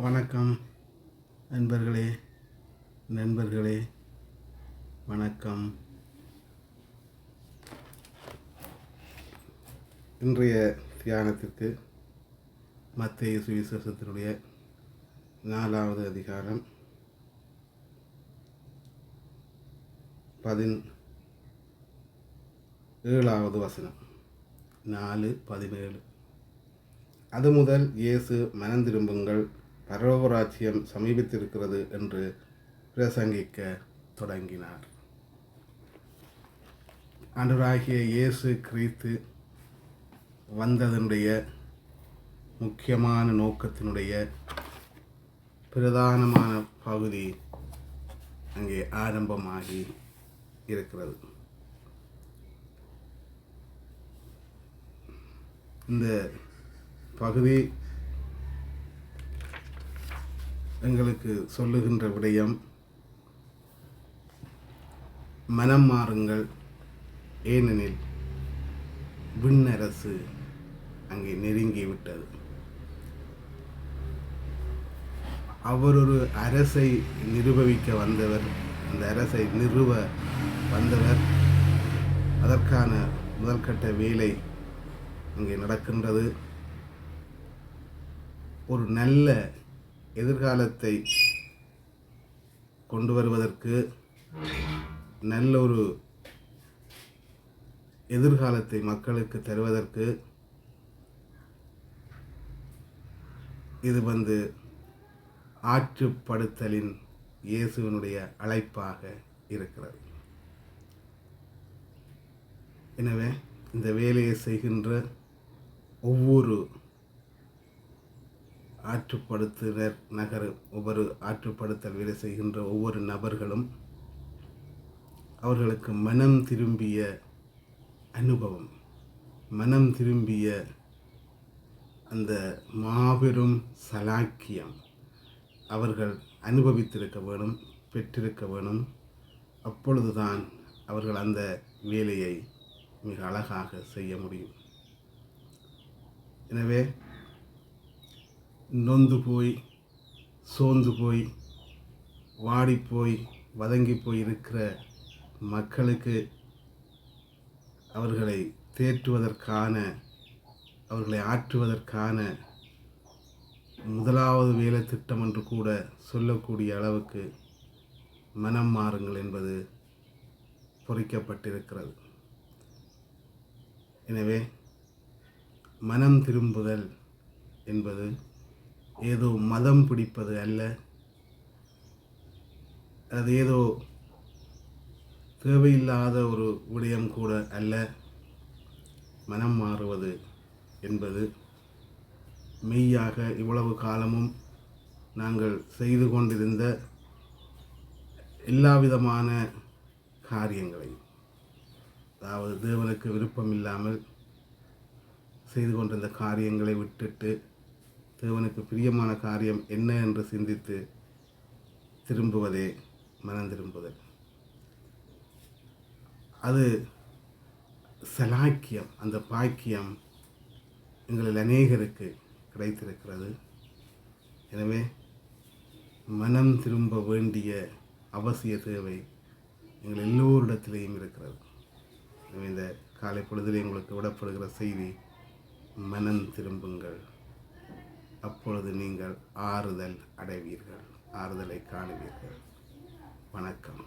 வணக்கம் நண்பர்களே வணக்கம். இன்றைய தியானத்திற்கு மத்தேயு சுவிசேஷத்தினுடைய 4வது அதிகாரம் 17வது வசனம். 4:17. அது முதல் இயேசு மனந்திரும்புங்கள், பரலோகராஜ்யம் சமீபித்திருக்கிறது என்று பிரசங்கிக்க தொடங்கினார். ஆண்டவராகிய இயேசு கிறிஸ்து வந்ததனுடைய முக்கியமான நோக்கத்தினுடைய பிரதானமான பகுதி அங்கே ஆரம்பமாகி இருக்கிறது. இந்த பகுதி எங்களுக்கு சொல்லுகின்ற விடயம், மனம் மாறுங்கள், ஏனெனில் விண்ணரசு அங்கே நெருங்கிவிட்டது. அவர் ஒரு அரசை நிர்வகிக்க வந்தவர், அந்த அரசை நிறுவ வந்தவர். அதற்கான முதல்கட்ட வேலை அங்கே நடக்கின்றது. ஒரு நல்ல எதிர்காலத்தை கொண்டு வருவதற்கு, நல்ல ஒரு எதிர்காலத்தை மக்களுக்கு தருவதற்கு இது ஆற்றுப்படுத்தலின் இயேசுவினுடைய அழைப்பாக இருக்கிறது. எனவே இந்த வேலையை செய்கின்ற ஒவ்வொரு ஒவ்வொரு ஆற்றுப்படுத்தல் வேலை செய்கின்ற ஒவ்வொரு நபர்களும் அவர்களுக்கு மனம் திரும்பிய அனுபவம், மனம் திரும்பிய அந்த மாபெரும் சலாக்கியம் அவர்கள் அனுபவித்திருக்க வேணும், பெற்றிருக்க வேணும். அப்பொழுதுதான் அவர்கள் அந்த வேலையை மிக அழகாக செய்ய முடியும். எனவே நொந்து போய், சோர்ந்து போய், வாடிப்போய், வதங்கி போய் இருக்கிற மக்களுக்கு அவர்களை தேற்றுவதற்கான, அவர்களை ஆற்றுவதற்கான முதலாவது வேலை திட்டம் என்று கூட சொல்லக்கூடிய அளவுக்கு மனம் மாறுங்கள் என்பது பொறிக்கப்பட்டிருக்கிறது. எனவே மனம் திரும்புதல் என்பது ஏதோ மதம் பிடிப்பது அல்ல, அது ஏதோ தேவையில்லாத ஒரு விடயம் கூட அல்ல. மனம் மாறுவது என்பது மெய்யாக இவ்வளவு காலமும் நாங்கள் செய்து கொண்டிருந்த எல்லா விதமான காரியங்களை, அதாவது தேவனுக்கு விருப்பம் இல்லாமல் செய்து கொண்டிருந்த காரியங்களை விட்டுட்டு தேவனுக்கு பிரியமான காரியம் என்ன என்று சிந்தித்து திரும்புவதே மனம் திரும்புதல். அது சலாக்கியம், அந்த பாக்கியம் எங்களில் அநேகருக்கு கிடைத்திருக்கிறது. எனவே மனம் திரும்ப வேண்டிய அவசிய தேவை எங்கள் எல்லோரிடத்திலேயும் இருக்கிறது. எனவே இந்த காலை பொழுதிலே உங்களுக்கு விடப்படுகிற செய்தி, மனம் திரும்புங்கள், அப்பொழுது நீங்கள் ஆறுதல் அடைவீர்கள், ஆறுதலை காணுவீர்கள். வணக்கம்.